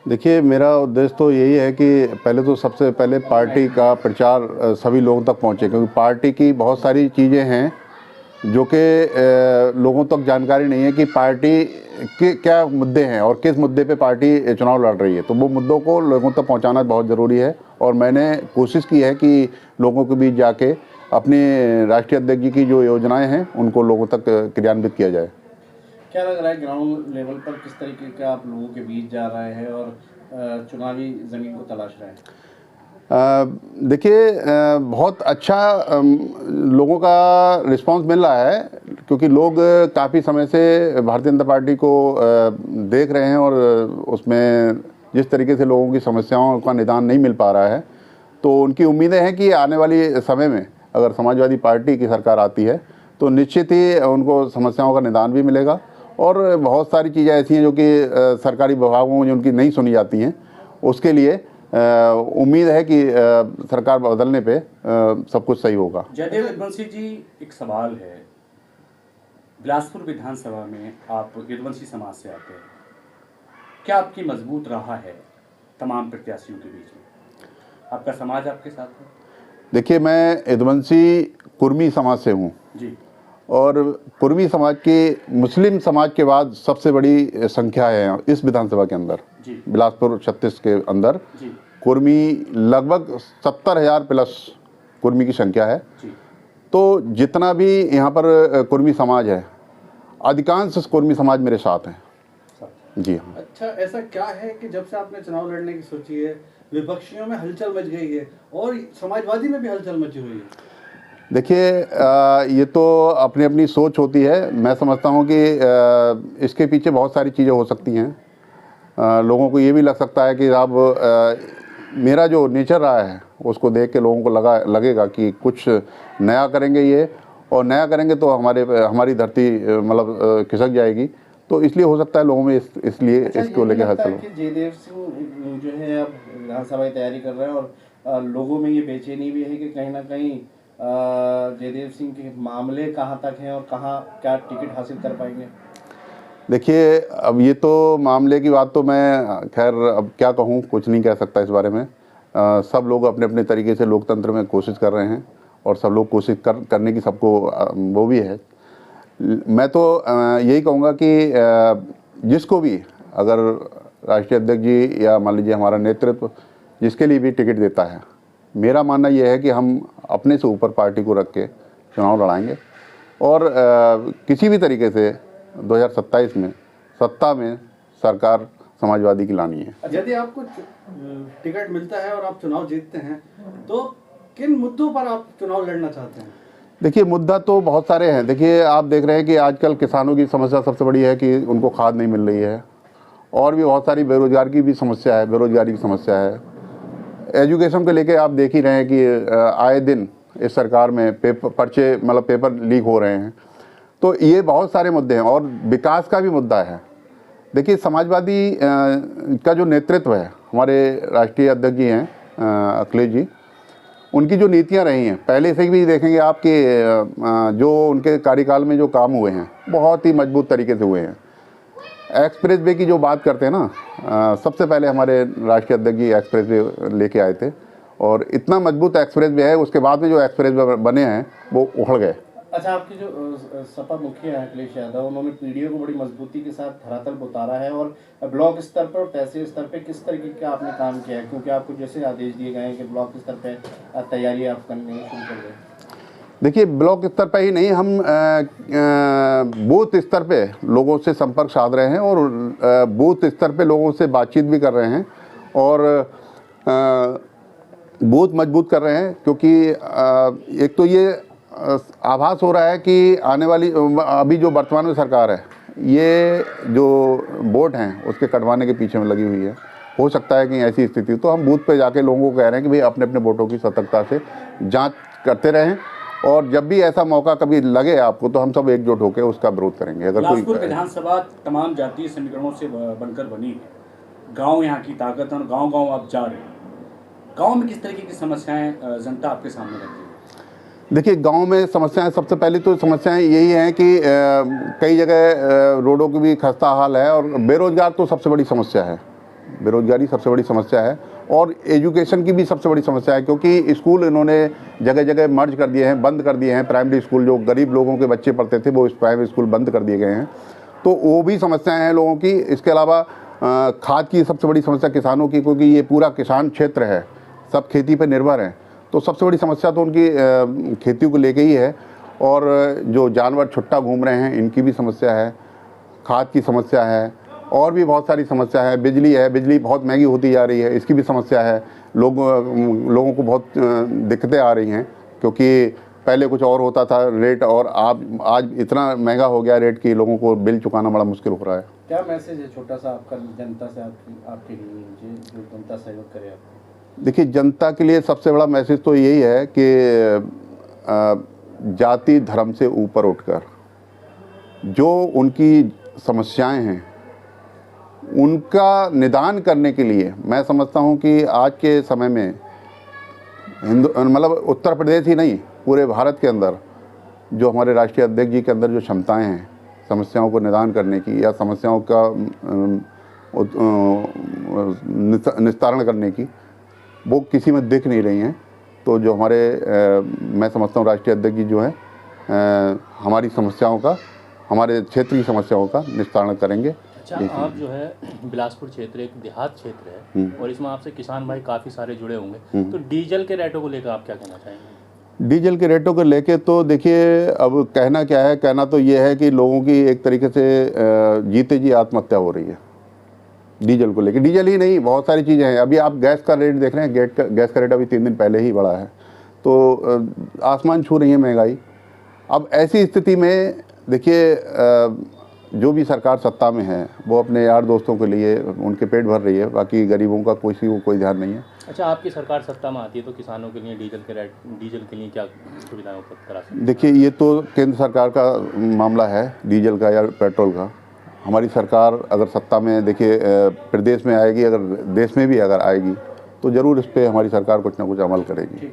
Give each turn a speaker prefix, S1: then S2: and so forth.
S1: देखिए, मेरा उद्देश्य तो यही है कि पहले तो सबसे पहले पार्टी का प्रचार सभी लोगों तक पहुंचे, क्योंकि पार्टी की बहुत सारी चीज़ें हैं जो कि लोगों तक जानकारी नहीं है कि पार्टी के क्या मुद्दे हैं और किस मुद्दे पे पार्टी चुनाव लड़ रही है। तो वो मुद्दों को लोगों तक पहुंचाना बहुत ज़रूरी है और मैंने कोशिश की है कि लोगों के बीच जाके अपने राष्ट्रीय अध्यक्ष जी की जो योजनाएं हैं उनको लोगों तक क्रियान्वित किया जाए।
S2: क्या लग रहा है ग्राउंड लेवल पर किस तरीके का आप लोगों के बीच जा रहे हैं और चुनावी ज़मीन को तलाश रहे हैं?
S1: देखिए, बहुत अच्छा लोगों का रिस्पांस मिल रहा है, क्योंकि लोग काफ़ी समय से भारतीय जनता पार्टी को देख रहे हैं और उसमें जिस तरीके से लोगों की समस्याओं का निदान नहीं मिल पा रहा है, तो उनकी उम्मीदें हैं कि आने वाली समय में अगर समाजवादी पार्टी की सरकार आती है तो निश्चित ही उनको समस्याओं का निदान भी मिलेगा। और बहुत सारी चीज़ें ऐसी हैं जो कि सरकारी विभागों में उनकी नहीं सुनी जाती हैं, उसके लिए उम्मीद है कि सरकार बदलने पे सब कुछ सही होगा।
S3: जयदेव यदुवंशी जी, एक सवाल है। बिलासपुर विधानसभा में आप यदुवंशी समाज से आते हैं, क्या आपकी मजबूत रहा है तमाम प्रत्याशियों के बीच में? आपका समाज आपके साथ है?
S1: देखिए, मैं यदुवंशी कुर्मी समाज से हूँ
S3: जी।
S1: और कुर्मी समाज की मुस्लिम समाज के बाद सबसे बड़ी संख्या है इस विधानसभा के अंदर।
S3: जी।
S1: बिलासपुर 36 के अंदर
S3: जी।
S1: कुर्मी लगभग 70,000 प्लस कुर्मी की संख्या है।
S3: जी।
S1: तो जितना भी यहाँ पर कुर्मी समाज है, अधिकांश कुर्मी समाज मेरे साथ हैं। जी हाँ।
S2: अच्छा, ऐसा क्या है कि जब से आपने चुनाव लड़ने की सोची है विपक्षियों में हलचल मच गई है और समाजवादी में भी हलचल मची हुई है?
S1: देखिए, ये तो अपनी अपनी सोच होती है। मैं समझता हूँ कि इसके पीछे बहुत सारी चीज़ें हो सकती हैं। लोगों को ये भी लग सकता है कि अब मेरा जो नेचर रहा है उसको देख के लोगों को लगेगा कि कुछ नया करेंगे ये, और नया करेंगे तो हमारी धरती मतलब खिसक जाएगी। तो इसलिए हो सकता है लोगों में इसलिए
S2: अच्छा,
S1: इसको लेकर हलचल हो।
S2: जयदेव सिंह जो है अब विधानसभा की तैयारी कर रहे हैं और लोगों में ये बेचैनी भी है कि कहीं ना कहीं जयदेव सिंह के मामले कहाँ तक हैं और कहाँ क्या टिकट हासिल कर पाएंगे?
S1: देखिए, अब ये तो मामले की बात तो मैं खैर अब क्या कहूँ, कुछ नहीं कह सकता इस बारे में। सब लोग अपने अपने तरीके से लोकतंत्र में कोशिश कर रहे हैं और सब लोग कोशिश करने की सबको वो भी है। मैं तो यही कहूँगा कि जिसको भी अगर राष्ट्रीय अध्यक्ष जी या मान लीजिए हमारा नेतृत्व जिसके लिए भी टिकट देता है, मेरा मानना यह है कि हम अपने से ऊपर पार्टी को रख के चुनाव लड़ाएंगे और किसी भी तरीके से 2027 में सत्ता में सरकार समाजवादी की लानी है।
S2: यदि आपको टिकट मिलता है और आप चुनाव जीतते हैं तो किन मुद्दों पर आप चुनाव लड़ना चाहते हैं?
S1: देखिए, मुद्दा तो बहुत सारे हैं। देखिए, आप देख रहे हैं कि आजकल किसानों की समस्या सबसे बड़ी है कि उनको खाद नहीं मिल रही है, और भी बहुत सारी बेरोजगार की भी समस्या है, बेरोजगारी की समस्या है। एजुकेशन को लेके आप देख ही रहे हैं कि आए दिन इस सरकार में पेपर लीक हो रहे हैं। तो ये बहुत सारे मुद्दे हैं और विकास का भी मुद्दा है। देखिए, समाजवादी का जो नेतृत्व है, हमारे राष्ट्रीय अध्यक्ष जी हैं अखिलेश जी, उनकी जो नीतियां रही हैं पहले से भी देखेंगे आप कि जो उनके कार्यकाल में जो काम हुए हैं बहुत ही मजबूत तरीके से हुए हैं। एक्सप्रेस वे की जो बात करते हैं ना, सबसे पहले हमारे राष्ट्रीय अध्यक्ष जी एक्सप्रेस वे लेके आए थे और इतना मजबूत एक्सप्रेस वे है, उसके बाद में जो एक्सप्रेस वे बने हैं वो उखड़ गए।
S2: अच्छा, आपके जो सपा मुखिया हैं अखिलेश यादव, उन्होंने पीडीओ को बड़ी मजबूती के साथ धरातल पर उतारा है और ब्लॉक स्तर पर और तहसील स्तर पर किस तरीके का आपने काम किया है, क्योंकि आपको जैसे आदेश दिए गए हैं कि ब्लॉक स्तर पर तैयारी आप करनी शुरू कर दें?
S1: देखिए, ब्लॉक स्तर पर ही नहीं, हम बूथ स्तर पे लोगों से संपर्क साध रहे हैं और बूथ स्तर पे लोगों से बातचीत भी कर रहे हैं और बूथ मजबूत कर रहे हैं, क्योंकि एक तो ये आभास हो रहा है कि आने वाली अभी जो वर्तमान में सरकार है, ये जो वोट हैं उसके कटवाने के पीछे में लगी हुई है। हो सकता है कि ऐसी स्थिति, तो हम बूथ पे जाके लोगों को कह रहे हैं कि भाई अपने अपने वोटों की सतर्कता से जांच करते रहें और जब भी ऐसा मौका कभी लगे आपको तो हम सब एकजुट होकर उसका विरोध करेंगे। अगर
S3: कोई विधानसभा तमाम जातीय समीकरणों से बनकर बनी है, गाँव यहाँ की ताकत है और गाँव आप जा रहे हैं, गाँव में किस तरीके की समस्याएं जनता आपके सामने रखती है?
S1: देखिए, गांव में समस्याएं, सबसे पहले तो समस्याएं यही हैं कि कई जगह रोडों की भी खस्ता हाल है और बेरोजगार तो सबसे बड़ी समस्या है। बेरोजगारी सबसे बड़ी समस्या है, और एजुकेशन की भी सबसे बड़ी समस्या है, क्योंकि स्कूल इन्होंने जगह जगह मर्ज कर दिए हैं, बंद कर दिए हैं। प्राइमरी स्कूल जो गरीब लोगों के बच्चे पढ़ते थे वो इस प्राइमरी स्कूल बंद कर दिए गए हैं, तो वो भी समस्याएं हैं लोगों की। इसके अलावा खाद की सबसे बड़ी समस्या किसानों की, क्योंकि ये पूरा किसान क्षेत्र है, सब खेती पर निर्भर हैं, तो सबसे बड़ी समस्या तो उनकी खेती को लेके ही है। और जो जानवर छुट्टा घूम रहे हैं इनकी भी समस्या है, खाद की समस्या है, और भी बहुत सारी समस्या है। बिजली है, बिजली बहुत महंगी होती जा रही है, इसकी भी समस्या है। लोगों को बहुत दिक्कतें आ रही हैं, क्योंकि पहले कुछ और होता था रेट, और आज इतना महंगा हो गया रेट कि लोगों को बिल चुकाना बड़ा मुश्किल हो रहा है।
S2: क्या मैसेज है छोटा सा आपका जनता से, आपके लिए जो जनता सहयोग करे आपको?
S1: देखिए, जनता के लिए सबसे बड़ा मैसेज तो यही है कि जाति धर्म से ऊपर उठकर जो उनकी समस्याएं हैं उनका निदान करने के लिए, मैं समझता हूं कि आज के समय में मतलब उत्तर प्रदेश ही नहीं, पूरे भारत के अंदर जो हमारे राष्ट्रीय अध्यक्ष जी के अंदर जो क्षमताएं हैं समस्याओं को निदान करने की या समस्याओं का निस्तारण करने की, वो किसी में दिख नहीं रही हैं। तो जो हमारे मैं समझता हूँ राष्ट्रीय अध्यक्ष जी जो हैं हमारी समस्याओं का, हमारे क्षेत्र की समस्याओं का निस्तारण करेंगे।
S4: अच्छा, आप जो है बिलासपुर क्षेत्र एक देहात क्षेत्र है और इसमें आपसे किसान भाई काफ़ी सारे जुड़े होंगे, तो डीजल के रेटों को लेकर आप क्या कहना चाहेंगे?
S1: डीजल के रेटों को लेके तो देखिए, अब कहना क्या है, कहना तो ये है कि लोगों की एक तरीके से जीते जी आत्महत्या हो रही है डीजल को लेके। डीजल ही नहीं, बहुत सारी चीज़ें हैं। अभी आप गैस का रेट देख रहे हैं, गैस का रेट अभी 3 दिन पहले ही बढ़ा है, तो आसमान छू रही है महंगाई। अब ऐसी स्थिति में देखिए, जो भी सरकार सत्ता में है वो अपने यार दोस्तों के लिए उनके पेट भर रही है, बाकी गरीबों का कोई ध्यान नहीं है।
S4: अच्छा, आपकी सरकार सत्ता में आती है तो किसानों के लिए डीजल के लिए क्या सुविधाएं उपलब्ध करा सकती है?
S1: देखिए, ये तो केंद्र सरकार का मामला है, डीजल का या पेट्रोल का। हमारी सरकार अगर सत्ता में, देखिए प्रदेश में आएगी, अगर देश में भी अगर आएगी तो ज़रूर इस पर हमारी सरकार कुछ ना कुछ अमल करेगी।